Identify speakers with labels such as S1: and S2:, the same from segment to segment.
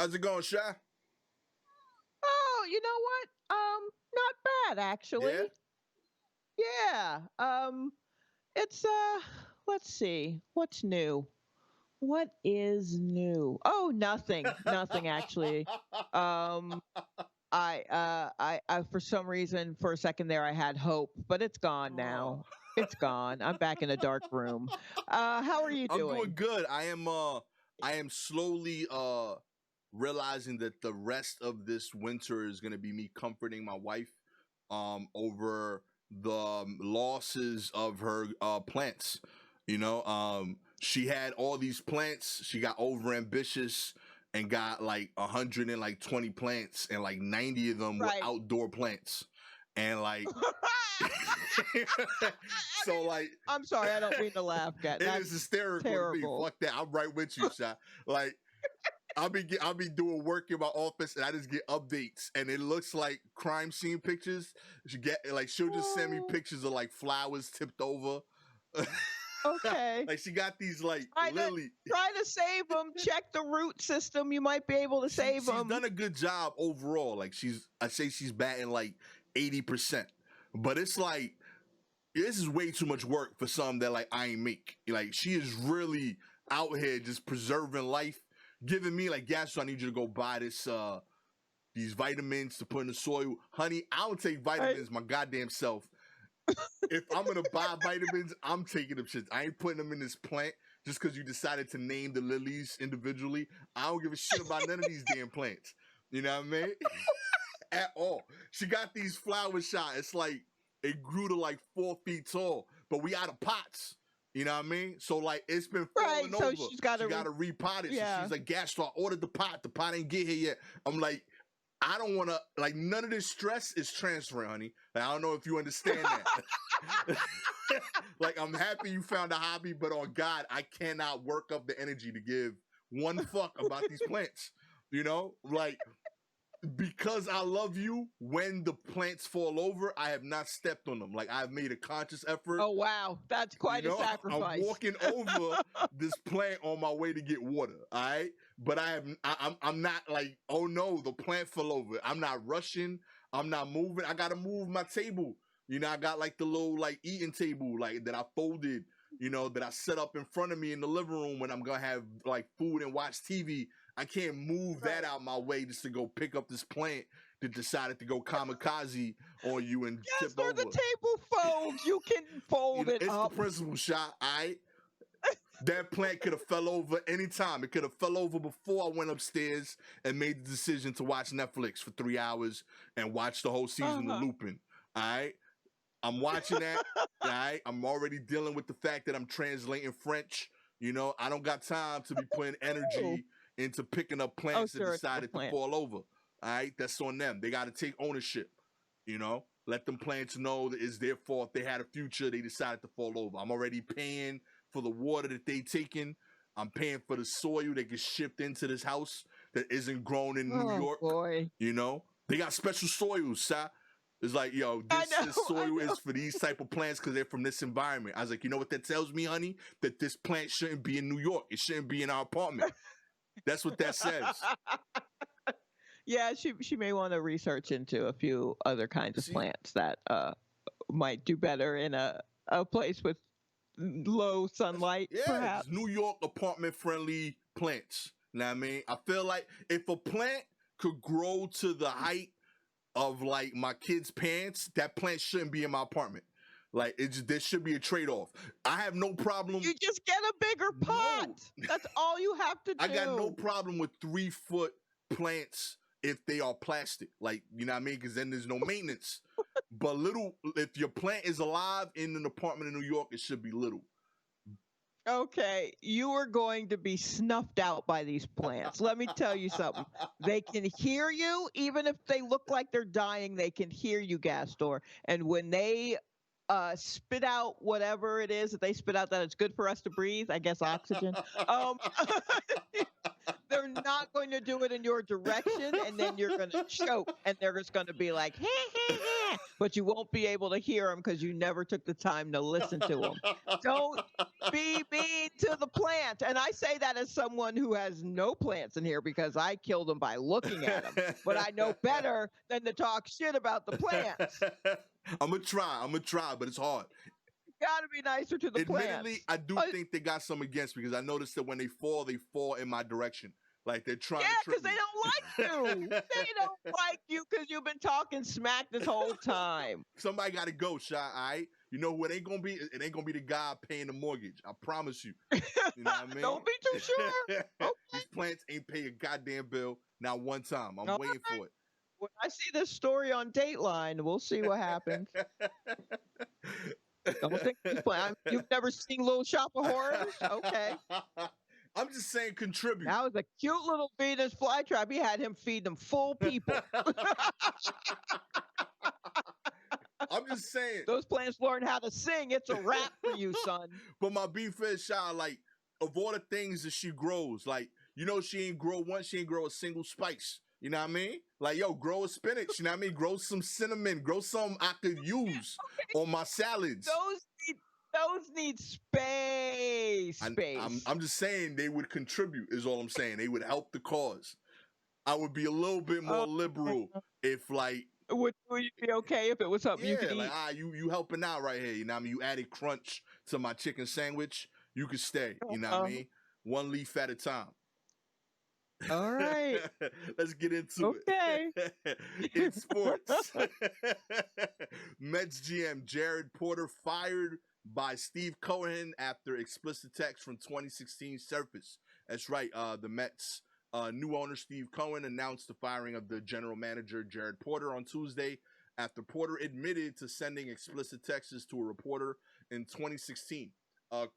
S1: How's it going, Sha?
S2: Oh, you know what? Not bad
S1: Yeah?
S2: actually. Yeah. It's let's see. What's new? What is new? Oh, nothing. Nothing actually. Um I for some reason for a second there I had hope, but it's gone
S1: Oh.
S2: now. It's gone. I'm back in a dark room. How are you
S1: I'm doing
S2: doing?
S1: good. I am slowly realizing that the rest of this winter is gonna be me comforting my wife over the losses of her plants. She had all these plants, she got over ambitious and got like 120 plants, and like 90 of them were
S2: Right.
S1: outdoor plants. And like
S2: I
S1: so
S2: mean,
S1: like
S2: I'm sorry, I don't mean to laugh, Gat.
S1: it is
S2: That's
S1: hysterical to me.
S2: terrible.
S1: Fuck that. I'm right with you, Sha. Like I'll be doing work in my office and I just get updates and it looks like crime scene pictures. She'll just send me
S2: Oh,
S1: pictures of like flowers tipped over.
S2: okay.
S1: Like she got these like
S2: Try to
S1: lily.
S2: try to save them. Check the root system. You might be able to
S1: She
S2: save
S1: she's
S2: them.
S1: done a good job overall. Like I say she's batting like 80%. But it's like this is way too much work for something that like I ain't make. Like she is really out here just preserving life, giving me like, yeah, so I need you to go buy these vitamins to put in the soil. Honey, I'll take
S2: I,
S1: vitamins my goddamn self. If I'm gonna buy vitamins, I'm taking them shits. I ain't putting them in this plant just because you decided to name the lilies individually. I don't give a shit about none of these damn plants. You know what I mean? At all. She got these flower shot. It's like it grew to like 4 feet tall, but we out of pots. You know what I mean? So like it's been
S2: right.
S1: falling
S2: So
S1: over.
S2: she's got
S1: She
S2: to.
S1: got to repot it. So
S2: Yeah.
S1: she's like, Gastor, I ordered the pot. The pot ain't get here yet. I'm like, I don't want to, like, none of this stress is transferring, honey. Like, I don't know if you understand that. Like, I'm happy you found a hobby, but on God, I cannot work up the energy to give one fuck about these plants. Like, because I love you, when the plants fall over, I have not stepped on them. Like, I've made a conscious effort.
S2: Oh wow, that's quite a
S1: I'm
S2: sacrifice.
S1: walking over this plant on my way to get water. All right, but I'm not like, oh no, the plant fell over. I'm not rushing. I'm not moving. I gotta move my table. I got like the little like eating table like that I folded. That I set up in front of me in the living room when I'm gonna have like food and watch TV. I can't move that
S2: Right.
S1: out my way just to go pick up this plant that decided to go kamikaze on you and
S2: Yes,
S1: tip
S2: or the
S1: over.
S2: table folds. You can fold it
S1: It's the
S2: up.
S1: principal shot. That plant could have fell over anytime. It could have fell over before I went upstairs and made the decision to watch Netflix for 3 hours and watch the whole season of
S2: Uh-huh.
S1: Lupin. All right, I'm watching that. All right, I'm already dealing with the fact that I'm translating French. I don't got time to be putting
S2: Oh,
S1: energy into picking up
S2: oh,
S1: plants that
S2: sure, it's the
S1: decided to
S2: plant.
S1: fall over. All right, that's on them. They got to take ownership. Let them plants know that it's their fault. They had a future. They decided to fall over. I'm already paying for the water that they taking. I'm paying for the soil that gets shipped into this house that isn't grown in New
S2: Oh
S1: York.
S2: boy,
S1: They got special soils, sir. It's like, yo,
S2: I
S1: this
S2: know,
S1: is
S2: I
S1: soil
S2: know.
S1: is for these type of plants because they're from this environment. I was like, you know what that tells me, honey? That this plant shouldn't be in New York. It shouldn't be in our apartment. That's what that says.
S2: Yeah, she may want to research into a few other kinds of
S1: See,
S2: plants that might do better in a place with low sunlight,
S1: yeah, just
S2: perhaps.
S1: New York apartment friendly plants. You know what I mean? I feel like if a plant could grow to the height of like my kid's pants, that plant shouldn't be in my apartment. Like there should be a trade off. I have no problem.
S2: You just get a bigger
S1: No,
S2: pot. That's all you have to
S1: I got no
S2: do.
S1: problem with 3 foot plants if they are plastic. Like, you know what I mean? Because then there's no maintenance. But if your plant is alive in an apartment in New York, it should be little.
S2: Okay, you are going to be snuffed out by these plants. Let me tell you something. They can hear you, even if they look like they're dying. They can hear you, Gastor. And when they spit out whatever it is that they spit out that it's good for us to breathe, I guess oxygen. Um, They're not going to do it in your direction, and then you're going to choke, and they're just going to be like, "Heh, heh, heh," but you won't be able to hear them because you never took the time to listen to them. Don't be mean to the plant. And I say that as someone who has no plants in here because I killed them by looking at them. But I know better than to talk shit about the plants.
S1: I'm gonna try, but it's hard.
S2: Got to be nicer to the
S1: Admittedly,
S2: plants.
S1: I do think they got some against because I noticed that when they fall in my direction. Like they're trying
S2: Yeah,
S1: to trip
S2: because they
S1: me.
S2: don't like you. They don't like you because you've been talking smack this whole time.
S1: Somebody got to go, Shy. All right, you know who it ain't gonna be? It ain't gonna be the guy paying the mortgage. I promise you. You know what I mean?
S2: Don't be too sure. Okay.
S1: These plants ain't pay a goddamn bill not one time. I'm
S2: All
S1: waiting
S2: right.
S1: for it.
S2: When I see this story on Dateline, we'll see what happens. Don't think you've never seen Little Shop of Horrors? Okay.
S1: I'm just saying contribute.
S2: That was a cute little Venus flytrap. He had him feed them full people.
S1: I'm just saying.
S2: Those plants learn how to sing. It's a wrap for you, son.
S1: But my beef is, Shy, like, of all the things that she grows, like, you know, she ain't grow a single spice. You know what I mean? Like, yo, grow a spinach. You know what I mean? Grow some cinnamon. Grow some I could use on my salads.
S2: Those need space.
S1: I'm just saying they would contribute, is all I'm saying. They would help the cause. I would be a little bit more liberal if, like,
S2: would you be okay if it was something you could
S1: like,
S2: eat?
S1: you helping out right here. You know what I mean? You added crunch to my chicken sandwich. You could stay. You know what I mean? One leaf at a time.
S2: All right.
S1: Let's get into it. In sports, Mets GM Jared Porter fired by Steve Cohen after explicit text from 2016 surfaced. That's right. The Mets new owner Steve Cohen announced the firing of the general manager Jared Porter on Tuesday after Porter admitted to sending explicit texts to a reporter in 2016.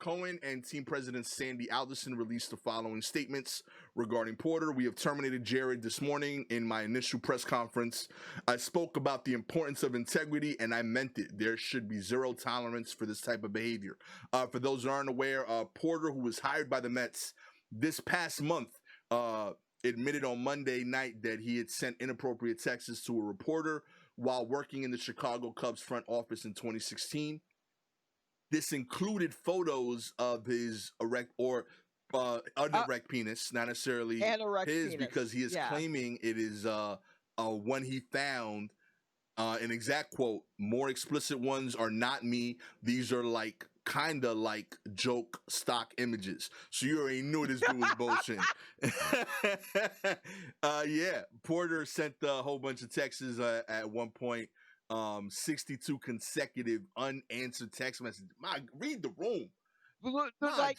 S1: Cohen and team president Sandy Alderson released the following statements regarding Porter. We have terminated Jared this morning. In my initial press conference, I spoke about the importance of integrity, and I meant it. There should be zero tolerance for this type of behavior. For those who aren't aware, Porter, who was hired by the Mets this past month, admitted on Monday night that he had sent inappropriate texts to a reporter while working in the Chicago Cubs front office in 2016. This included photos of his erect or unerect penis, not necessarily his, because he is claiming it is one he found. An exact quote: "More explicit ones are not me. These are like kind of like joke stock images." So you already knew this dude was bullshit. Yeah, Porter sent a whole bunch of texts at one point. 62 consecutive unanswered text messages. Read the room.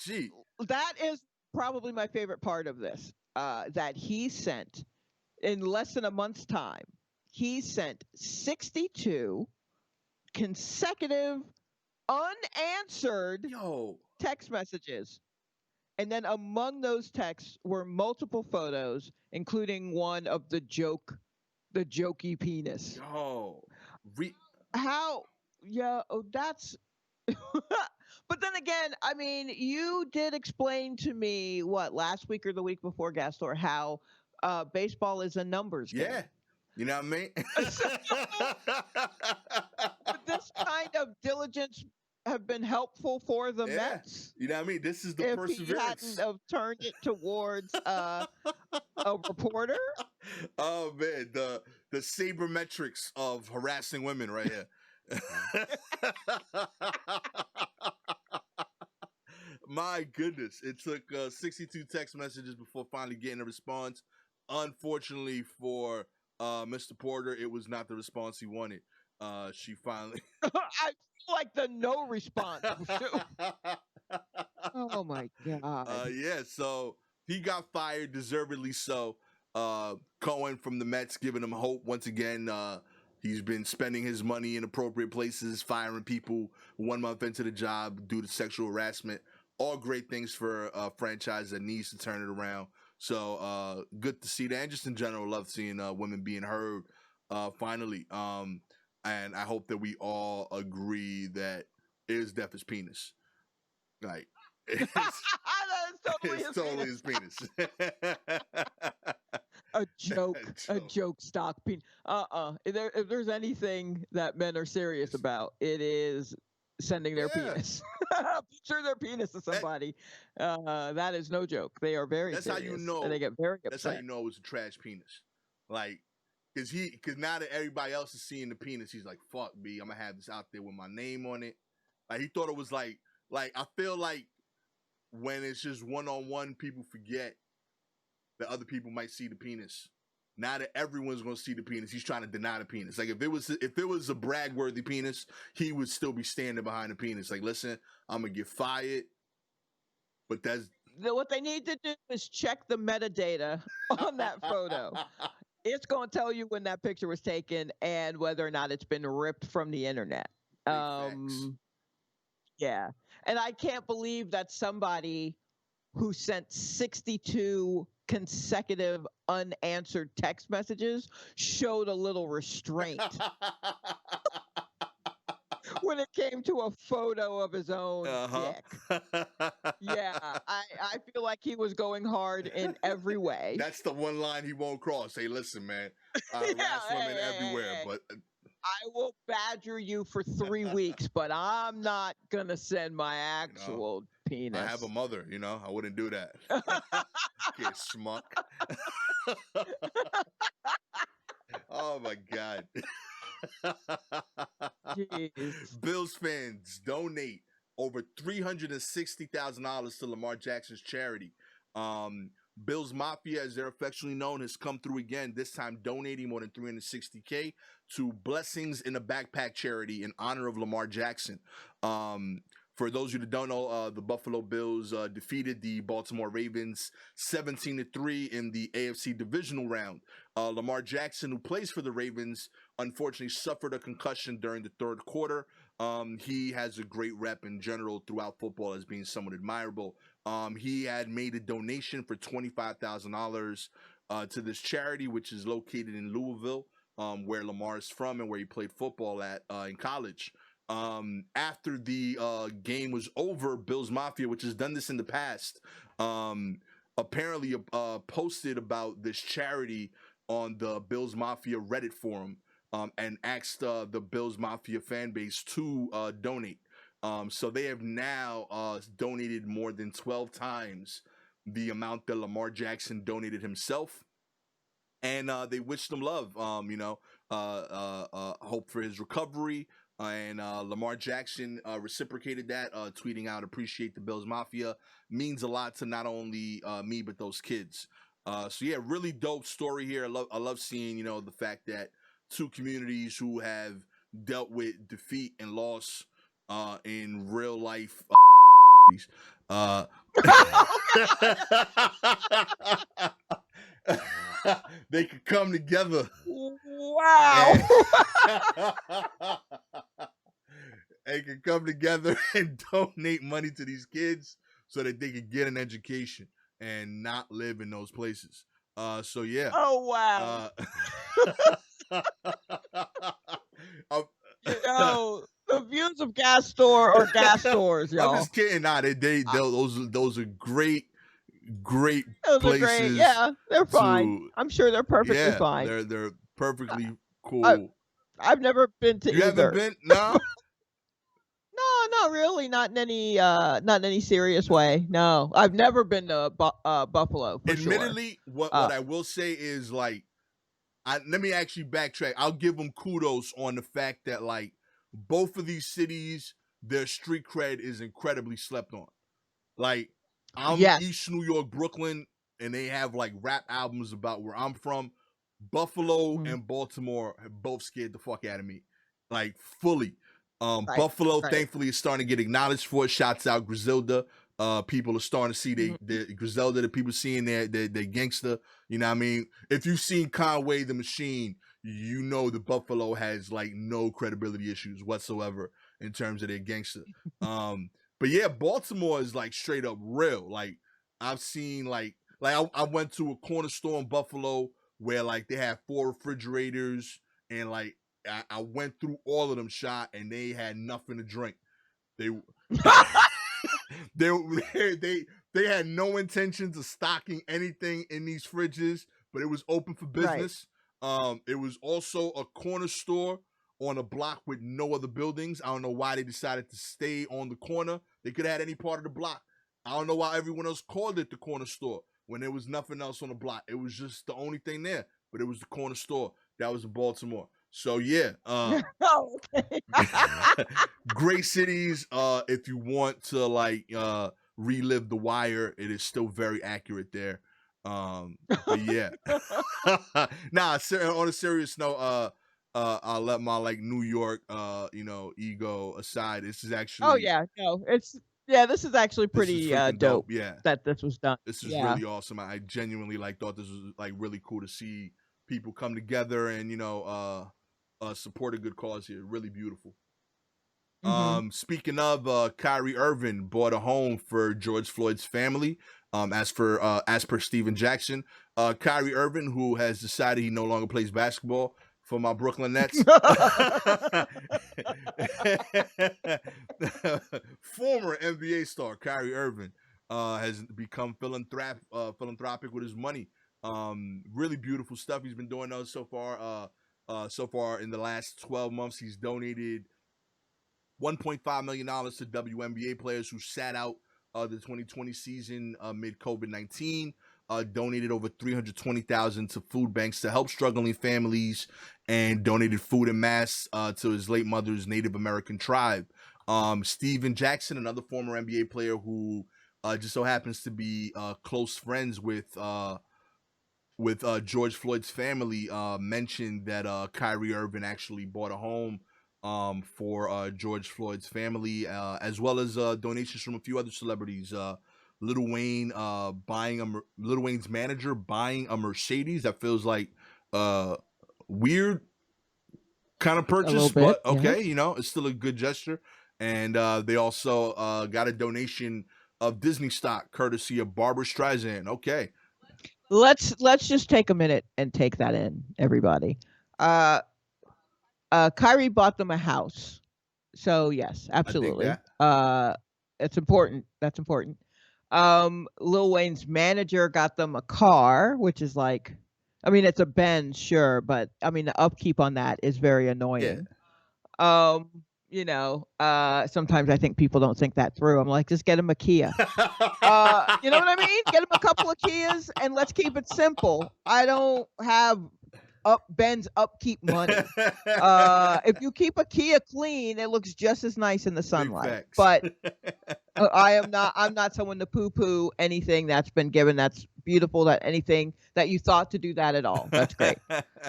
S2: Gee. That is probably my favorite part of this. That he sent in less than a month's time. He sent 62 consecutive unanswered text messages. And then among those texts were multiple photos, including one of the jokey penis. That's but then again, I mean, you did explain to me last week or the week before, Gastor, how baseball is a numbers game.
S1: Yeah. You know what I mean?
S2: Would this kind of diligence have been helpful for the Mets?
S1: You know what I mean? This is the perseverance. If he hadn't
S2: have turned it towards a reporter?
S1: Oh man, the sabermetrics of harassing women right here. My goodness, it took 62 text messages before finally getting a response. Unfortunately for Mr. Porter, it was not the response he wanted. She finally
S2: I feel like the no response. Oh my God.
S1: Yeah, so he got fired, deservedly so. Cohen from the Mets giving him hope once again. He's been spending his money in appropriate places, firing people 1 month into the job due to sexual harassment. All great things for a franchise that needs to turn it around. So good to see that. And just in general, love seeing women being heard finally. And I hope that we all agree that it is death is penis. Like,
S2: that is
S1: It's totally his penis.
S2: A joke stock penis. If there's anything that men are serious about, it is sending their penis. Picture their penis to somebody. That is no joke. They are very
S1: That's
S2: serious.
S1: how you know.
S2: And they get very upset.
S1: That's how you know it's a trash penis. Like, cause now that everybody else is seeing the penis, he's like, "Fuck me, I'm gonna have this out there with my name on it." Like he thought it was like I feel like when it's just one-on-one, people forget that other people might see the penis. Now that everyone's gonna see the penis, he's trying to deny the penis. Like if it was a brag-worthy penis, he would still be standing behind the penis. Like, listen, I'm gonna get fired, but
S2: what they need to do is check the metadata on that photo. It's going to tell you when that picture was taken and whether or not it's been ripped from the internet. Yeah. And I can't believe that somebody who sent 62 consecutive unanswered text messages showed a little restraint when it came to a photo of his own dick. Yeah, I feel like he was going hard in every way.
S1: That's the one line he won't cross. Hey, listen, man, I harass women everywhere, but
S2: I will badger you for 3 weeks, but I'm not gonna send my actual penis.
S1: I have a mother, I wouldn't do that. Okay, schmuck. Oh my God.
S2: Jeez.
S1: Bills fans donate over $360,000 to Lamar Jackson's charity. Bills Mafia, as they're affectionately known, has come through again, this time donating more than $360K to Blessings in a Backpack charity in honor of Lamar Jackson. For those of you that don't know, the Buffalo Bills defeated the Baltimore Ravens 17-3 in the AFC divisional round. Lamar Jackson, who plays for the Ravens, unfortunately suffered a concussion during the third quarter. He has a great rep in general throughout football as being somewhat admirable. He had made a donation for $25,000 to this charity, which is located in Louisville, where Lamar is from and where he played football at in college. After the game was over, Bills Mafia, which has done this in the past, apparently posted about this charity on the Bills Mafia Reddit forum and asked the Bills Mafia fan base to donate. So they have now donated more than 12 times the amount that Lamar Jackson donated himself. And they wished him love, hope for his recovery. And Lamar Jackson reciprocated that, tweeting out, "Appreciate the Bills Mafia. Means a lot to not only me, but those kids." So yeah, really dope story here. I love seeing, the fact that two communities who have dealt with defeat and loss in real life they could come together.
S2: Wow.
S1: They could come together and donate money to these kids so that they could get an education and not live in those places. So yeah.
S2: Oh wow. The views of Gastor or Gastors, y'all.
S1: I'm just kidding. Nah, those are great
S2: those
S1: places.
S2: Are great. Yeah, they're fine. I'm sure they're perfectly fine.
S1: They're perfectly cool.
S2: I've never been to
S1: you
S2: either.
S1: Haven't been? No.
S2: No, not really. Not in any serious way. No, I've never been to Buffalo.
S1: Admittedly, what I will say is let me actually backtrack. I'll give them kudos on the fact that both of these cities, their street cred is incredibly slept on. Like I'm East New York, Brooklyn, and they have rap albums about where I'm from. Buffalo and Baltimore have both scared the fuck out of me, fully. Buffalo, thankfully, is starting to get acknowledged for it. Shouts out Griselda. People are starting to see the Griselda, the people seeing their gangster. You know what I mean? If you've seen Conway the Machine, you know the Buffalo has no credibility issues whatsoever in terms of their gangster. But yeah, Baltimore is straight up real. I've seen I went to a corner store in Buffalo where they have 4 refrigerators and I went through all of them, shot, and they had nothing to drink. They they had no intentions of stocking anything in these fridges, but it was open for business. It was also a corner store on a block with no other buildings. I don't know why they decided to stay on the corner. They could have had any part of the block. I don't know why everyone else called it the corner store when there was nothing else on the block. It was just the only thing there, but it was the corner store. That was in Baltimore. So yeah,
S2: Oh, okay.
S1: great cities. If you want to like relive The Wire, it is still very accurate there. But yeah, nah. On a serious note, I'll let my like New York, ego aside. This is
S2: Oh
S1: actually
S2: yeah, no, this is actually
S1: this is
S2: pretty
S1: freaking
S2: dope
S1: dope. Yeah,
S2: that this was done.
S1: this is
S2: Yeah.
S1: really awesome. I genuinely like thought this was like really cool to see people come together and support a good cause here. Really beautiful.
S2: Mm-hmm.
S1: Speaking of, Kyrie Irving bought a home for George Floyd's family. As per Steven Jackson, Kyrie Irving, who has decided he no longer plays basketball for my Brooklyn Nets, former NBA star Kyrie Irving, has become philanthropic with his money. Really beautiful stuff he's been doing so far. So far in the last 12 months, he's donated $1.5 million to WNBA players who sat out the 2020 season amid COVID-19. Donated over $320,000 to food banks to help struggling families, and donated food and masks to his late mother's Native American tribe. Steven Jackson, another former NBA player who just so happens to be close friends with George Floyd's family, mentioned that Kyrie Irving actually bought a home for George Floyd's family, as well as donations from a few other celebrities. Lil Wayne Lil Wayne's manager buying a Mercedes. That feels like weird kind of purchase, but okay, it's still a good gesture. And they also got a donation of Disney stock courtesy of Barbara Streisand. Okay.
S2: Let's just take a minute and take that in, everybody. Kyrie bought them a house, so yes, absolutely. It's important. That's important. Lil Wayne's manager got them a car, which is like, I mean, it's a Benz, sure, but I mean, the upkeep on that is very annoying. Yeah. Sometimes I think people don't think that through. I'm like, just get him a Kia. You know what I mean? Get him a couple of Kias and let's keep it simple. I don't have Ben's upkeep money. If you keep a Kia clean, it looks just as nice in the sunlight. But I'm not someone to poo-poo anything that's been given that's beautiful, that anything that you thought to do that at all. That's great.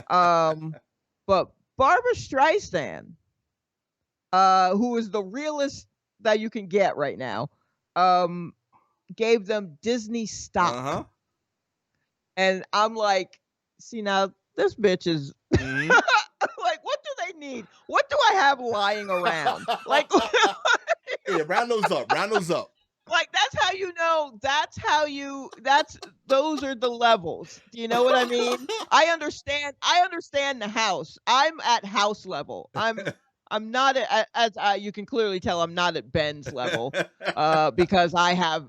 S2: But Barbara Streisand, who is the realest that you can get right now, gave them Disney stock. And I'm like, see, now this bitch is like, what do they need? What do I have lying around? Like,
S1: yeah, round those up.
S2: Like, those are the levels. Do you know what I mean? I understand the house. I'm at house level. I'm not as you can clearly tell, I'm not at Ben's level, because I have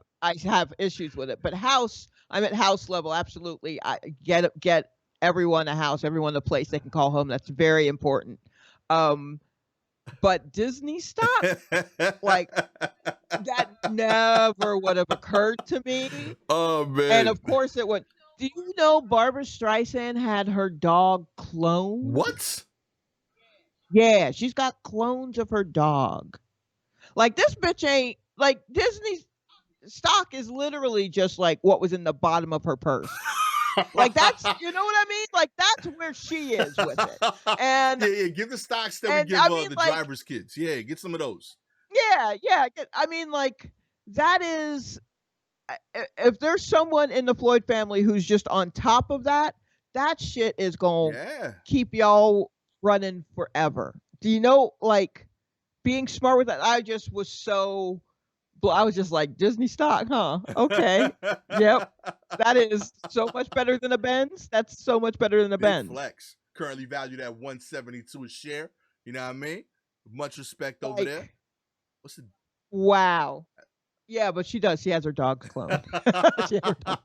S2: issues with it. But I'm at house level. Absolutely. I get everyone a house, everyone a place they can call home. That's very important. But Disney stock, like, that never would have occurred to me.
S1: Oh man!
S2: And of course it would. Do you know Barbara Streisand had her dog cloned?
S1: What?
S2: Yeah, she's got clones of her dog. Like, this bitch ain't like Disney stock is literally just like what was in the bottom of her purse. Like, that's, you know what I mean? Like, that's where she is with it. And
S1: yeah, give the stocks that we give the driver's kids. Yeah, get some of those.
S2: Yeah. I mean, like, that is, if there's someone in the Floyd family who's just on top of that, that shit is going to keep y'all running forever. Do you know, like, being smart with that? I was just like, Disney stock, huh? Okay. Yep. That is so much better than a Benz. That's so much better than a Benz.
S1: Flex. Currently valued at $172 a share. You know what I mean? Much respect over there.
S2: Wow. Yeah, but she does. She has her dogs cloned. She has her dog.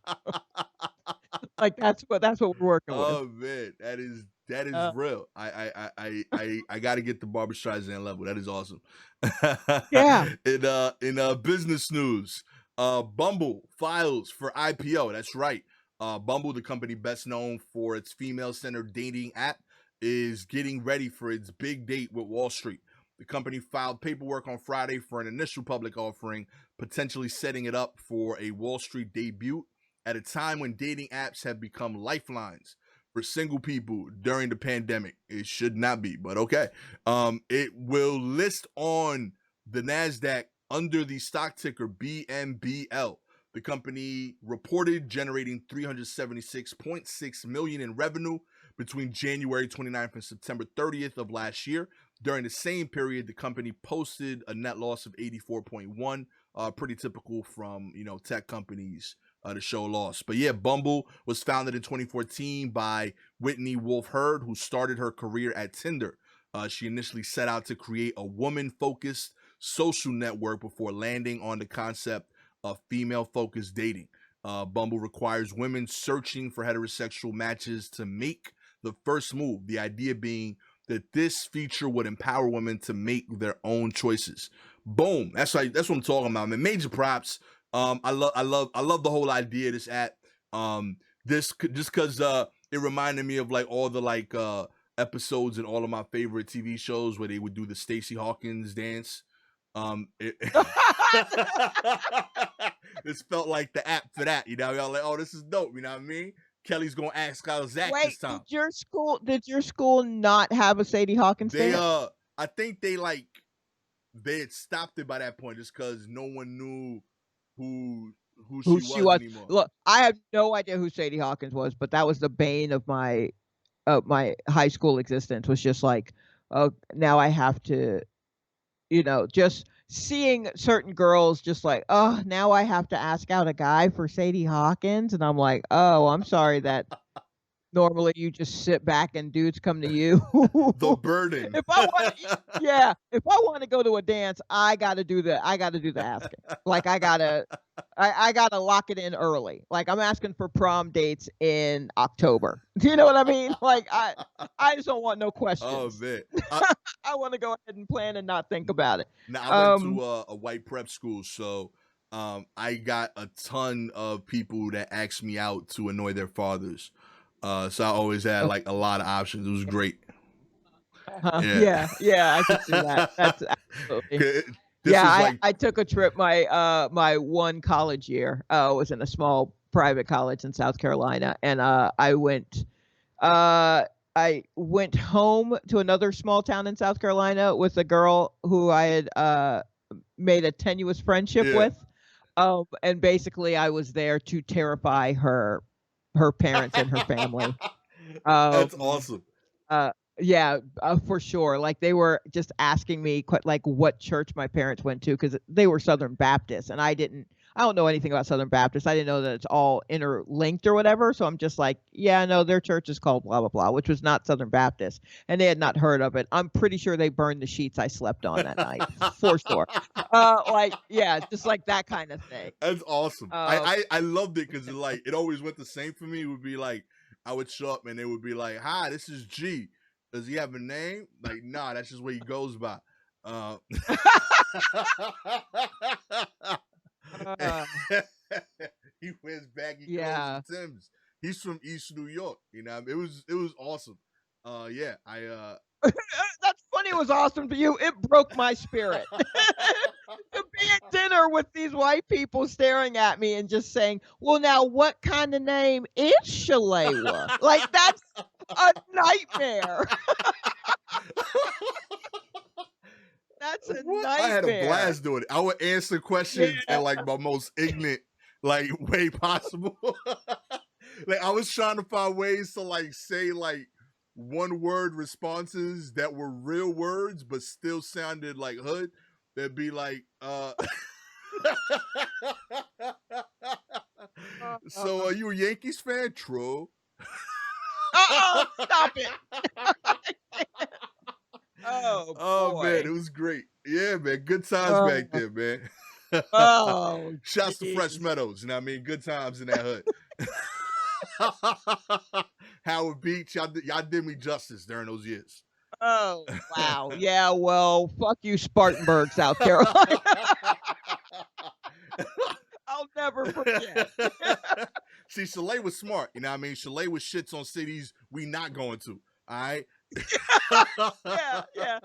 S2: Like that's what we're working with.
S1: Oh man, that is
S2: Uh,
S1: real. I got to get the Barbara Streisand level. That is awesome.
S2: yeah.
S1: In business news, Bumble files for IPO. That's right. Bumble, the company best known for its female-centered dating app, is getting ready for its big date with Wall Street. The company filed paperwork on Friday for an initial public offering, potentially setting it up for a Wall Street debut at a time when dating apps have become lifelines for single people during the pandemic. It should not be, but okay. It will list on the NASDAQ under the stock ticker BMBL. The company reported generating $376.6 million in revenue between January 29th and September 30th of last year. During the same period, the company posted a net loss of 84.1, pretty typical from tech companies to show loss. But yeah, Bumble was founded in 2014 by Whitney Wolfe Herd, who started her career at Tinder. She initially set out to create a woman-focused social network before landing on the concept of female-focused dating. Bumble requires women searching for heterosexual matches to make the first move. The idea being that this feature would empower women to make their own choices. Boom. That's what I'm talking about, man. Major props. I love the whole idea of this app. This just because it reminded me of like all the episodes in all of my favorite TV shows where they would do the Stacey Hawkins dance. This felt like the app for that. Y'all like, oh, this is dope. You know what I mean? Kelly's gonna ask out Zach
S2: Wait,
S1: this time.
S2: did your school not have a Sadie Hawkins
S1: They
S2: dance?
S1: I think they had stopped it by that point just because no one knew who she was anymore.
S2: Look, I have no idea who Sadie Hawkins was, but that was the bane of my high school existence. Was just like, oh, now I have to, just seeing certain girls, just like, oh, now I have to ask out a guy for Sadie Hawkins, and I'm like, oh, I'm sorry that normally you just sit back and dudes come to you.
S1: The burden.
S2: If I want to go to a dance, I got to do the asking. Like I got to lock it in early. Like I'm asking for prom dates in October. Do you know what I mean? Like I just don't want no questions.
S1: Oh man.
S2: I want to go ahead and plan and not think about it.
S1: Now I went to a white prep school, so I got a ton of people that asked me out to annoy their fathers. So I always had like a lot of options. It was great.
S2: Yeah, I can see that. That's absolutely. I took a trip. My one college year was in a small private college in South Carolina, and I went home to another small town in South Carolina with a girl who I had made a tenuous friendship with, and basically I was there to terrify her parents and her family.
S1: That's awesome.
S2: Yeah, for sure. Like they were just asking me like what church my parents went to because they were Southern Baptists, and I don't know anything about Southern Baptists. I didn't know that it's all interlinked or whatever. So I'm just like, yeah, no, their church is called blah blah blah, which was not Southern Baptist, and they had not heard of it. I'm pretty sure they burned the sheets I slept on that night, for sure. Just like that kind of thing.
S1: That's awesome. I loved it because it always went the same for me. It would be like I would show up and they would be like, "Hi, this is G. Does he have a name?" Like, nah, that's just what he goes by. He wears baggy clothes and Timbs. He's from East New York. It was awesome.
S2: That's funny. It was awesome for you. It broke my spirit to be at dinner with these white people staring at me and just saying, "Well, now what kind of name is Shalewa?" Like that's a nightmare. That's a nightmare.
S1: I had a blast doing it. I would answer questions in like my most ignorant way possible. Like I was trying to find ways to say one word responses that were real words but still sounded like hood. That'd be like so are you a Yankees fan? True.
S2: Stop it. Oh
S1: man, it was great. Yeah, man. Good times back there, man.
S2: Oh,
S1: Shouts to Fresh
S2: jeez.
S1: Meadows. You know what I mean? Good times in that hood. Howard Beach, y'all did me justice during those years.
S2: Oh, wow. Yeah, well, fuck you, Spartanburg, South Carolina. I'll never forget.
S1: See, Shalewa was smart. You know what I mean? Shalewa shits on cities we not going to. All right?
S2: Yeah.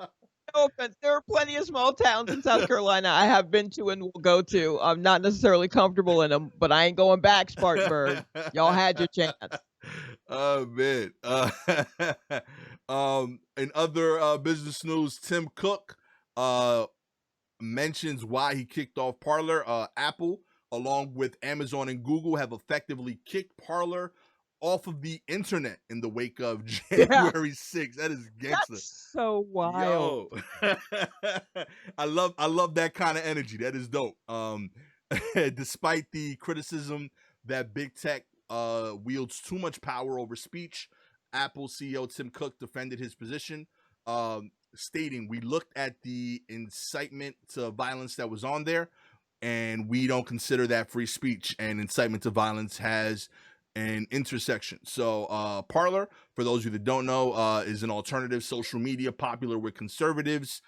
S2: No offense. There are plenty of small towns in South Carolina I have been to and will go to. I'm not necessarily comfortable in them, but I ain't going back, Spartanburg. Y'all had your chance.
S1: Oh man. In other business news, Tim Cook mentions why he kicked off Parlor. Apple, along with Amazon and Google, have effectively kicked Parlor off of the internet in the wake of January 6th. That is gangster.
S2: That's so wild.
S1: Yo. I love that kind of energy. That is dope. Despite the criticism that big tech wields too much power over speech, Apple CEO Tim Cook defended his position, stating, "We looked at the incitement to violence that was on there, and we don't consider that free speech, and incitement to violence has an intersection." So Parlor, for those of you that don't know, is an alternative social media popular with conservatives.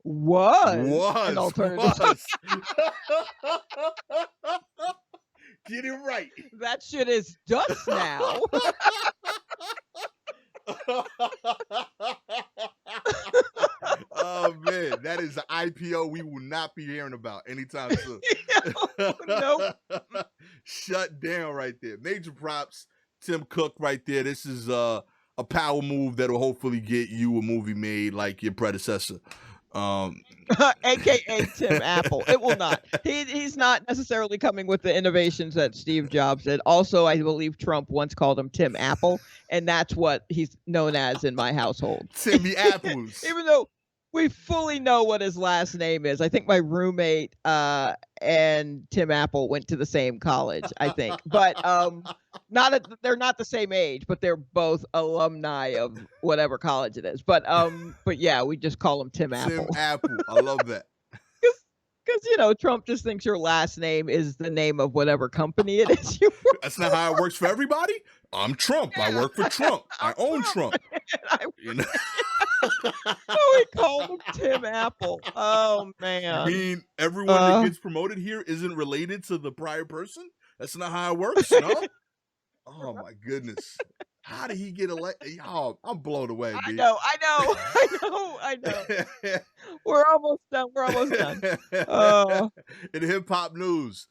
S2: Was an alternative.
S1: Get it right.
S2: That shit is dust now.
S1: Oh man, that is an IPO we will not be hearing about anytime soon.
S2: Nope.
S1: Shut down right there. Major props, Tim Cook right there. This is a power move that will hopefully get you a movie made like your predecessor.
S2: AKA Tim Apple. It will not. He's not necessarily coming with the innovations that Steve Jobs did. Also, I believe Trump once called him Tim Apple, and that's what he's known as in my household.
S1: Timmy Apples.
S2: Even though we fully know what his last name is. I think my roommate and Tim Apple went to the same college, I think. But they're not the same age, but they're both alumni of whatever college it is. But yeah, we just call him Tim Apple.
S1: Tim Apple. I love that.
S2: Because Trump just thinks your last name is the name of whatever company it is you work.
S1: That's not how it works for everybody. I'm Trump. Yeah. I work for Trump. I own Trump. You know?
S2: Oh, we called him Tim Apple. Oh man.
S1: I mean, everyone that gets promoted here isn't related to the prior person. That's not how it works, no? Oh my goodness. How did he get elected? Oh, I'm blown away.
S2: I know. We're almost done.
S1: In hip hop news,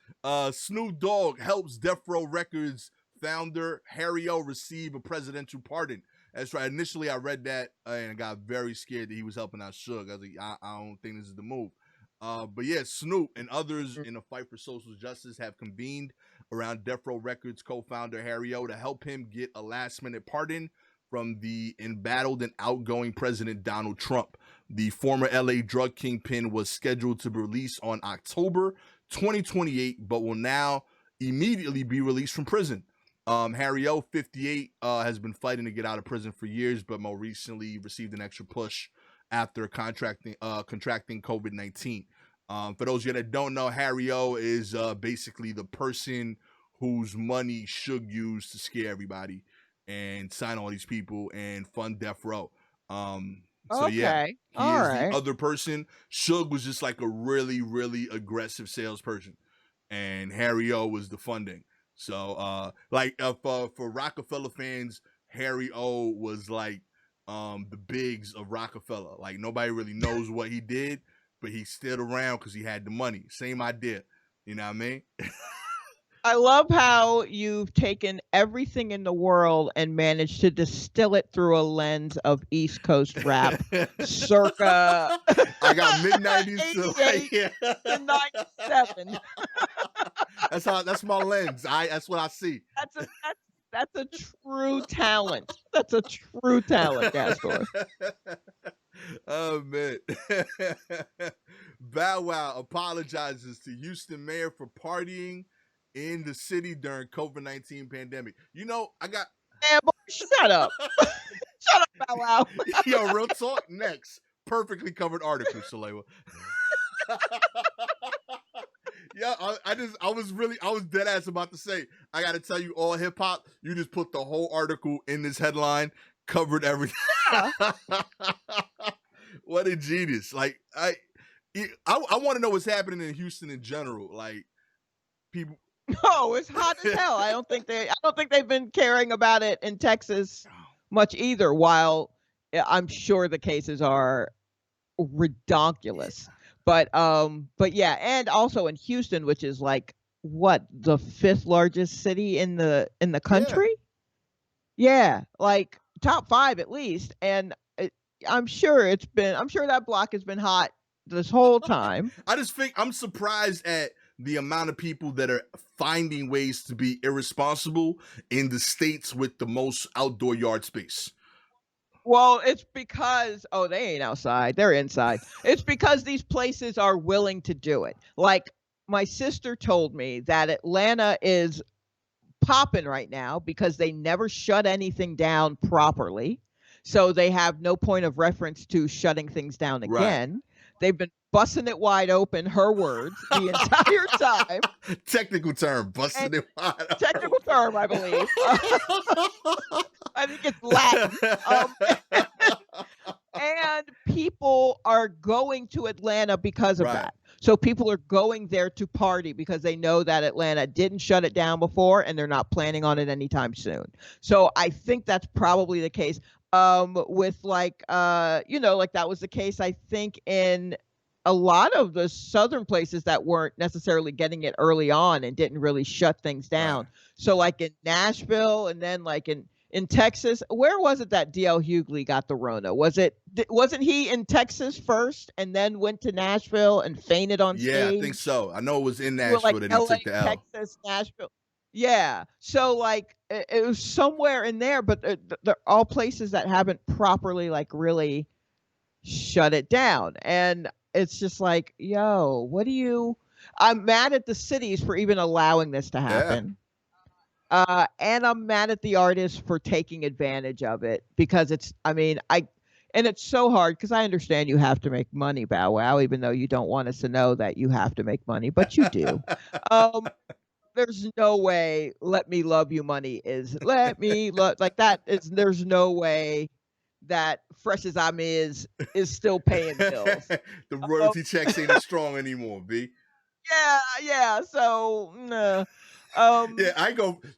S1: Snoop Dogg helps Death Row Records founder Harry O receive a presidential pardon. That's right. Initially, I read that and I got very scared that he was helping out Suge. I was like, I don't think this is the move. But yeah, Snoop and others in the fight for social justice have convened around Death Row Records co-founder Harry O to help him get a last-minute pardon from the embattled and outgoing President Donald Trump. The former LA drug kingpin was scheduled to be released on October 2028, but will now immediately be released from prison. Harry O, 58, has been fighting to get out of prison for years, but more recently received an extra push after contracting COVID-19. For those of you that don't know, Harry O is basically the person whose money Suge used to scare everybody and sign all these people and fund Death Row. So yeah, he is the other person. Suge was just like a really, really aggressive salesperson, and Harry O was the funding. So for Rockefeller fans, Harry O was like the bigs of Rockefeller. Like nobody really knows what he did, but he stayed around because he had the money. Same idea. You know what I mean?
S2: I love how you've taken everything in the world and managed to distill it through a lens of East Coast rap, circa
S1: I got mid-90s
S2: to 97.
S1: That's my lens. That's what I see.
S2: That's a true talent. That's a true talent, Gastor.
S1: Oh man. Bow Wow apologizes to Houston mayor for partying in the city during COVID-19 pandemic. You know, I got
S2: boy, shut up. Shut up, Bow Wow.
S1: Yo, real talk. Next. Perfectly covered article, Shalewa. Yeah, I was dead ass about to say, I got to tell you, all hip hop, you just put the whole article in this headline, covered everything.
S2: Yeah.
S1: What a genius. Like, I want to know what's happening in Houston in general. Like, people.
S2: No, it's hot as hell. I don't think they've been caring about it in Texas much either, while I'm sure the cases are redonkulous. But yeah, and also in Houston, which is like what, the 5th largest city in the
S1: Yeah.
S2: country? Yeah, like top 5 at least. And I'm sure that block has been hot this whole time.
S1: I just think I'm surprised at the amount of people that are finding ways to be irresponsible in the states with the most outdoor yard space.
S2: Well, it's because they ain't outside, they're inside. It's because these places are willing to do it. Like, my sister told me that Atlanta is popping right now because they never shut anything down properly. So they have no point of reference to shutting things down again. Right. They've been busting it wide open, her words, the entire time.
S1: Technical term, busting it wide open.
S2: Technical term, I believe. I think it's Latin. And people are going to Atlanta because of that. So people are going there to party because they know that Atlanta didn't shut it down before and they're not planning on it anytime soon. So I think that's probably the case. With like that was the case, I think, in a lot of the southern places that weren't necessarily getting it early on and didn't really shut things down. Right. So like in Nashville, and then like in Texas, where was it that DL Hughley got the Rona? Wasn't he in Texas first and then went to Nashville and fainted on stage?
S1: Yeah, I think so. I know it was in Nashville that he took the L.
S2: Texas, Nashville. Yeah. So like it was somewhere in there, but they're all places that haven't properly like really shut it down. And it's just like, yo, I'm mad at the cities for even allowing this to happen. Yeah. And I'm mad at the artists for taking advantage of it because it's so hard because I understand you have to make money, Bow Wow, even though you don't want us to know that you have to make money, but you do. There's no way Let Me Love You money is let me love like that is there's no way that Fresh as I'm is still paying bills.
S1: The royalty checks ain't as strong anymore, B.
S2: Yeah. So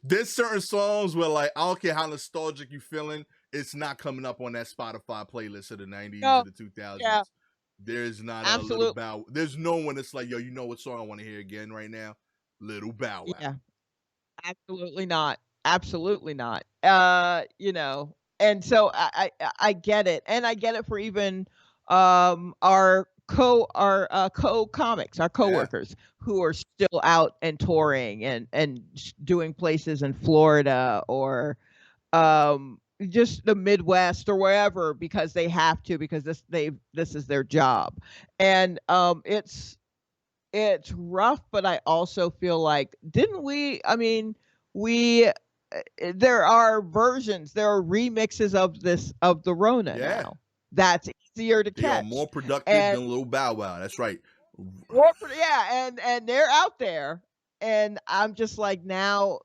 S1: there's certain songs where like I don't care how nostalgic you feeling, it's not coming up on that Spotify playlist of the 90s or the 2000s. Yeah. There's not a Little Bow. There's no one that's like, yo, you know what song I want to hear again right now? Little Bow Wow. Yeah.
S2: Absolutely not. And so I get it. And I get it for even our co-comics, our coworkers who are still out and touring and doing places in Florida or just the Midwest or wherever because they have to, because this is their job. And it's rough, but I also feel like there are versions, there are remixes of the Rona now. That's easier to catch.
S1: They are more productive than Little Bow Wow. That's right.
S2: And they're out there. And I'm just like, now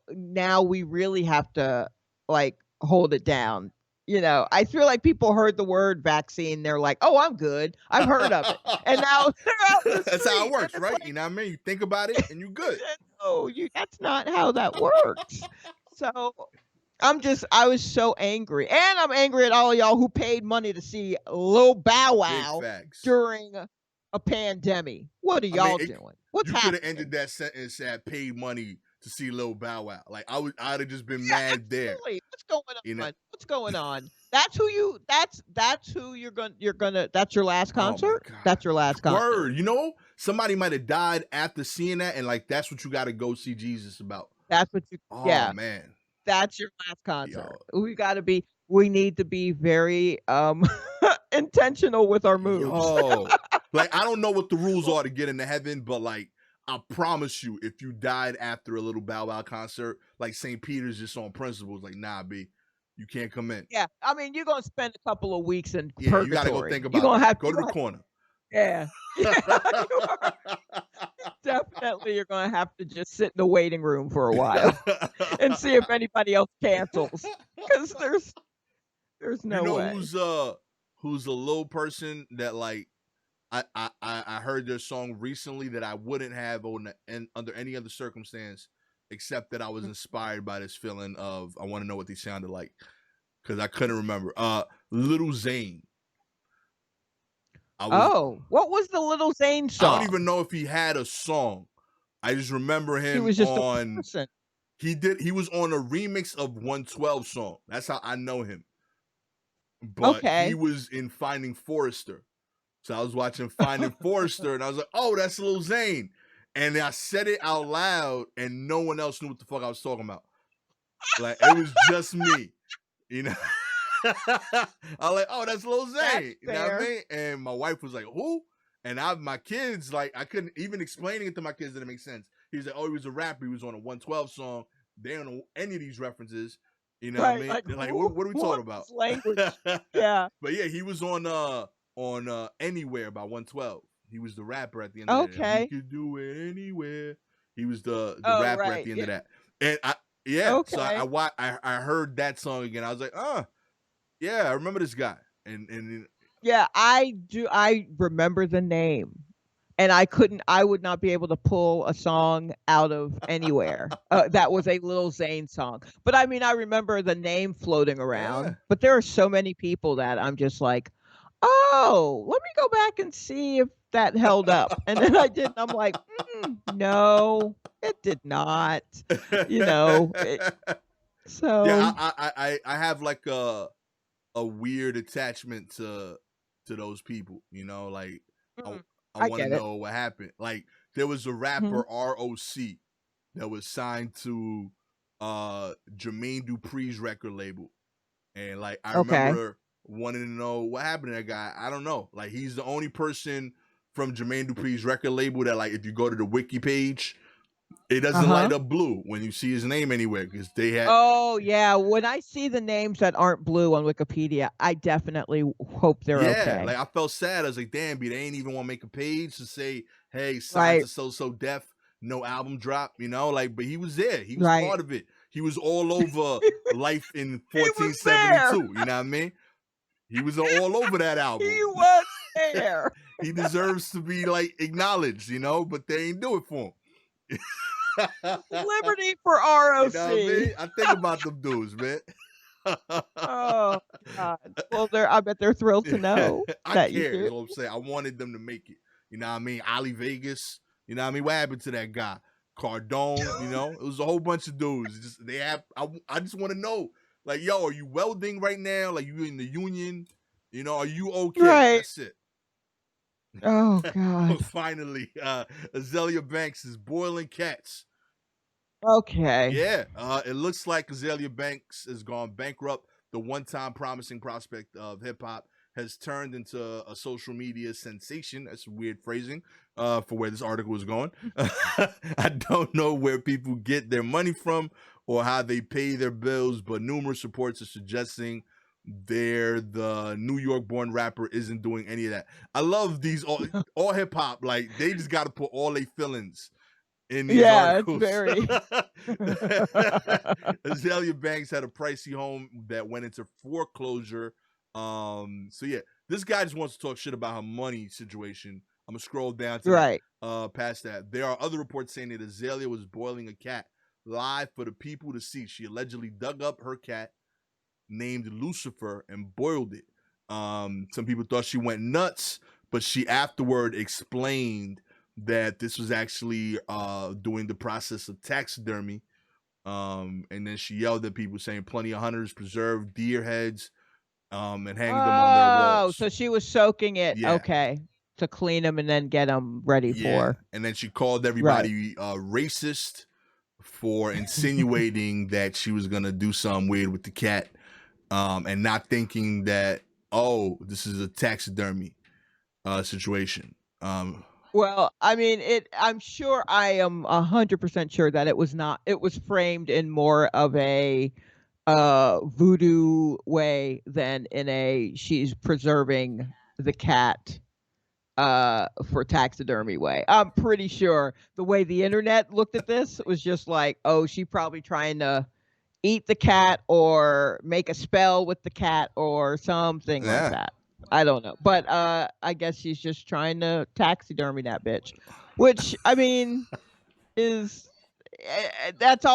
S2: we really have to like hold it down. I feel like people heard the word vaccine. They're like, oh, I'm good. I've heard of it. And now they're out in the
S1: That's how it works, right? Like, you know what I mean? You think about it and you're good.
S2: No, that's not how that works. So I was so angry. And I'm angry at all of y'all who paid money to see Lil Bow Wow during a pandemic. What are y'all doing? What's happening?
S1: You could have ended that sentence at paid money to see Lil Bow Wow. Like I'd have just been mad there.
S2: What's going on? What's going on? That's who you're gonna that's your last concert? Oh, that's your last concert.
S1: Word. Somebody might have died after seeing that, and like that's what you gotta go see Jesus about.
S2: That's what you
S1: man.
S2: That's your last concert. Yo. We need to be very intentional with our moves.
S1: Like I don't know what the rules are to get into heaven, but like I promise you, if you died after a Little Bow Wow concert, like St. Peter's just on principles, like, nah, B, you can't come in.
S2: Yeah, you're going to spend a couple of weeks in purgatory.
S1: You got to go think about it. Go to the corner.
S2: Yeah. Definitely you're gonna have to just sit in the waiting room for a while and see if anybody else cancels, 'cause there's
S1: You
S2: no
S1: know
S2: way.
S1: who's a little person that like I heard their song recently that I wouldn't have under any other circumstance except that I was inspired by this feeling of I want to know what they sounded like because I couldn't remember. Little Zane. I was
S2: Oh, what was the Little Zane
S1: I don't even
S2: song?
S1: know if he had a song. I just remember
S2: He
S1: him
S2: was just a
S1: on
S2: person.
S1: he was on a remix of 112 song. That's how I know him. But he
S2: Okay.
S1: was in Finding Forrester. So I was watching Finding Forrester and I was like, oh, that's Lil Zane. And I said it out loud and no one else knew what the fuck I was talking about. Like it was just me, you know. I was like, oh, that's Lil
S2: That's
S1: Zane. You know what I
S2: fair.
S1: mean? And my wife was like, who? And my kids, like, I couldn't even explaining it to my kids didn't make sense. He was like, oh, he was a rapper. He was on a 112 song. They don't know any of these references. You know what I
S2: Right,
S1: mean?
S2: like,
S1: They're like,
S2: who
S1: what are we talking
S2: what's
S1: about?
S2: this language? Yeah.
S1: But yeah, he was on Anywhere by 112. He was the rapper at the end of that. We
S2: Okay.
S1: could do it anywhere. He was the
S2: Oh,
S1: rapper at
S2: right,
S1: the end
S2: yeah.
S1: of that. And so
S2: Okay.
S1: I heard that song again. I was like, yeah, I remember this guy. And
S2: Yeah, I remember the name, and I would not be able to pull a song out of anywhere, that was a Lil Zane song, but, I mean, I remember the name floating
S1: yeah.
S2: around, but there are so many people that I'm just like, "Oh, let me go back and see if that held up," and then I did, and I'm like, no, it did not," you know,
S1: Yeah,
S2: so
S1: I have like a weird attachment to those people, you know, like I
S2: mm,
S1: I
S2: I
S1: want to
S2: get it.
S1: know what happened. Like there was a
S2: Mhm.
S1: rapper ROC that was signed to Jermaine Dupri's record label. And like I
S2: Okay.
S1: remember wanting to know what happened to that guy. I don't know. Like he's the only person from Jermaine Dupri's record label that like if you go to the wiki page, it doesn't light
S2: Uh-huh.
S1: up blue when you see his name anywhere because they had
S2: Oh, yeah, when I see the names that aren't blue on Wikipedia, I definitely hope they're
S1: yeah,
S2: okay.
S1: like I felt sad. I was like, damn, B, they ain't even want to make a page to say, hey, signed
S2: Right,
S1: to So Def, no album drop, you know, like, but he was there. He was
S2: right.
S1: part of it. He was all over Life in
S2: He was there!
S1: 1472. You know what I mean? He was all over that album.
S2: He was there!
S1: He deserves to be like acknowledged, you know, but they ain't do it for him.
S2: Liberty for
S1: You know what I
S2: ROC.
S1: mean? I think about them dudes, man.
S2: Oh, god. Well, I bet they're thrilled to know
S1: I
S2: that you
S1: care, is
S2: do.
S1: what I'm saying. I wanted them to make it. You know what I mean? Ali Vegas. You know what I mean? What happened to that guy? Cardone, you know? It was a whole bunch of dudes. Just they have I just want to know. Like, yo, are you welding right now? Like you in the union? You know, are you okay?
S2: Right.
S1: That's it.
S2: Oh, god.
S1: Finally, Azealia Banks is boiling cats.
S2: Okay.
S1: Yeah, it looks like Azealia Banks has gone bankrupt. The one-time promising prospect of hip hop has turned into a social media sensation. That's weird phrasing for where this article is going. I don't know where people get their money from or how they pay their bills, but numerous reports are suggesting the New York-born rapper isn't doing any of that. I love these all hip hop. Like they just got to put all their feelings in these
S2: Yeah, it's
S1: articles.
S2: very
S1: Azealia Banks had a pricey home that went into foreclosure. So yeah, this guy just wants to talk shit about her money situation. I'm gonna scroll down to that.
S2: Right.
S1: Past that, there are other reports saying that Azealia was boiling a cat live for the people to see. She allegedly dug up her cat named Lucifer and boiled it. Some people thought she went nuts, but she afterward explained that this was actually doing the process of taxidermy. And then she yelled at people saying plenty of hunters preserve deer heads and hang them on their
S2: Oh,
S1: walls.
S2: so she was soaking it,
S1: Yeah.
S2: okay, to clean them and then get them ready
S1: Yeah.
S2: for
S1: And then she called
S2: right.
S1: everybody racist for insinuating that she was going to do something weird with the cat and not thinking that, oh, this is a taxidermy situation.
S2: Well, I mean, I'm sure I am 100% sure that it was framed in more of a, voodoo way than in a she's preserving the cat, for taxidermy way. I'm pretty sure the way the internet looked at this was just like, oh, she probably trying to eat the cat or make a spell with the cat or something like that. I don't know. But I guess she's just trying to taxidermy that bitch. Which, I mean, is that's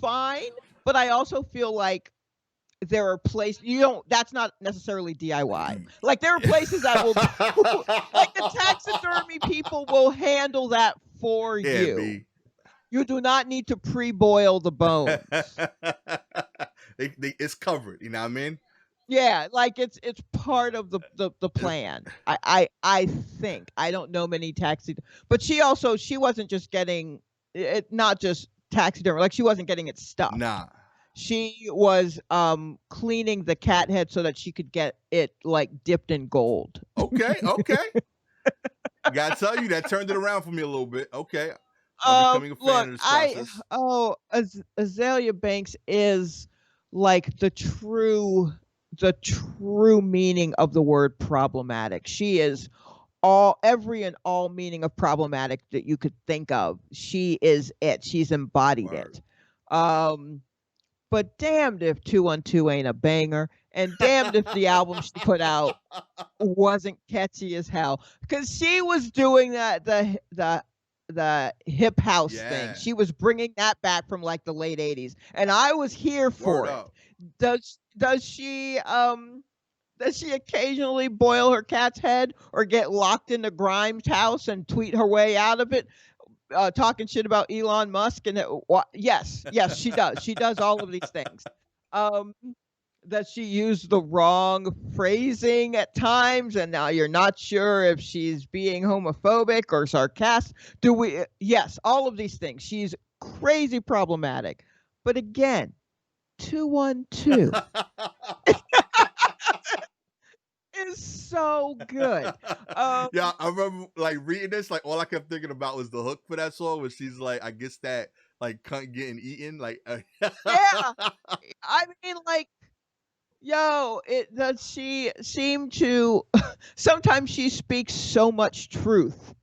S2: fine, but I also feel like there are places that's not necessarily DIY. Like there are places that will like the taxidermy people will handle that for you.
S1: B.
S2: You do not need to pre-boil the bones.
S1: It's covered, you know what I mean?
S2: Yeah, like it's part of the plan. I think. I don't know many but she wasn't just getting it, not just taxidermy, like she wasn't getting it stuffed.
S1: Nah.
S2: She was cleaning the cat head so that she could get it like dipped in gold.
S1: Okay. Gotta tell you, that turned it around for me a little bit. Okay. I'm becoming a fan of this process.
S2: Azealia Banks is like the true meaning of the word problematic. She is every and all meaning of problematic that you could think of. She is it. She's embodied it. But damned if 212 ain't a banger, and damned if the album she put out wasn't catchy as hell. Because she was doing the hip house thing. She was bringing that back from like the late 80s, and I was here for it. Does she occasionally boil her cat's head or get locked in the Grimes house and tweet her way out of it? Talking shit about Elon Musk yes, she does. She does all of these things. That she used the wrong phrasing at times, and now you're not sure if she's being homophobic or sarcastic. Yes, all of these things. She's crazy problematic. But again, 212 is so good.
S1: Yeah, I remember like reading this, like all I kept thinking about was the hook for that song, where she's like, I guess that like cunt getting eaten, like
S2: yeah. I mean, like, does she seem to sometimes she speaks so much truth,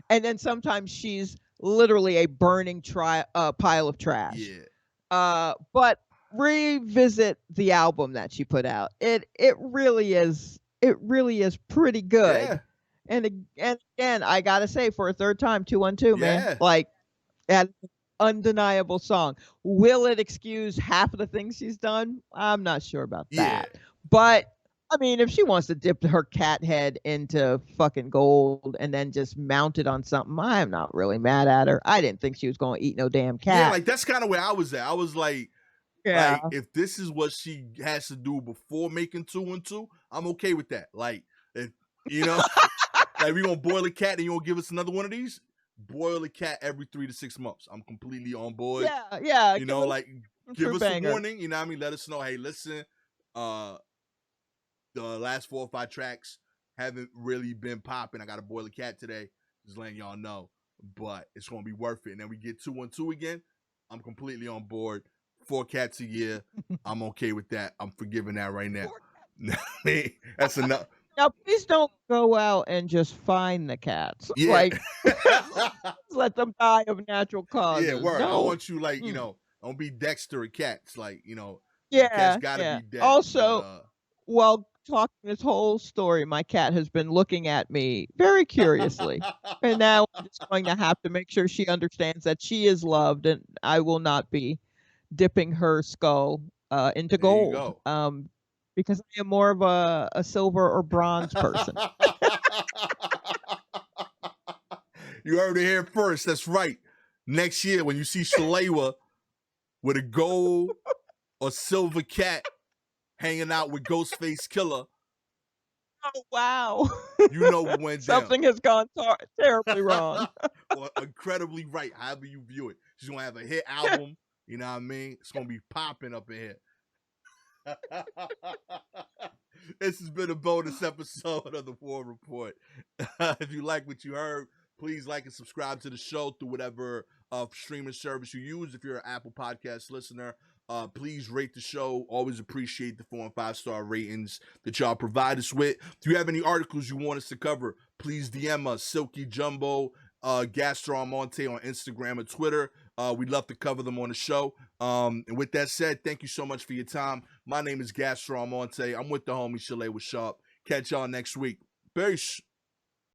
S2: and then sometimes she's literally a burning pile of trash.
S1: Yeah.
S2: But revisit the album that she put out. It really is pretty good.
S1: Yeah.
S2: And again, I gotta say, for a third time, 212, man.
S1: Yeah.
S2: Like, an undeniable song. Will it excuse half of the things she's done? I'm not sure about that.
S1: Yeah.
S2: But I mean, if she wants to dip her cat head into fucking gold and then just mount it on something, I'm not really mad at her. I didn't think she was going to eat no damn cat.
S1: Yeah, like that's kind of where I was at. I was like,
S2: yeah,
S1: like if this is what she has to do before making 212, I'm okay with that. Like, if, you know, like we gonna boil a cat and you gonna give us another one of these? Boil a cat every 3 to 6 months. I'm completely on board.
S2: Yeah.
S1: You know, like give us a warning. You know what I mean? Let us know. Hey, listen, the last 4 or 5 tracks haven't really been popping. I got to boil a cat today. Just letting y'all know. But it's going to be worth it. And then we get 212 again. I'm completely on board. 4 cats a year. I'm okay with that. I'm forgiving that right now. That's enough.
S2: Now, please don't go out and just find the cats.
S1: Yeah.
S2: Like, let them die of natural causes.
S1: Yeah, word.
S2: No.
S1: I want you, like, you know, don't be Dexter at cats. Like, you know,
S2: yeah,
S1: cats gotta be dead.
S2: Also, while talking this whole story, my cat has been looking at me very curiously. And now I'm just going to have to make sure she understands that she is loved and I will not be dipping her skull into gold. Because I am more of a silver or bronze person.
S1: You heard it here first. That's right. Next year, when you see Shalewa with a gold or silver cat hanging out with Ghostface Killer.
S2: Oh, wow.
S1: You know what went down.
S2: Something has gone terribly wrong.
S1: Or incredibly right, however you view it. She's going to have a hit album. You know what I mean? It's going to be popping up in here. This has been a bonus episode of the War Report. If you like what you heard, please like and subscribe to the show through whatever streaming service you use. If you're an Apple Podcast listener, please rate the show. Always appreciate the 4 and 5 star ratings that y'all provide us with. If you have any articles you want us to cover, please DM us, Silky Jumbo, Gastor Almonte on Instagram and Twitter. We'd love to cover them on the show. And with that said, thank you so much for your time. My name is Gastor Almonte. I'm with the homie Shalewa Sharpe. Catch y'all next week. Peace.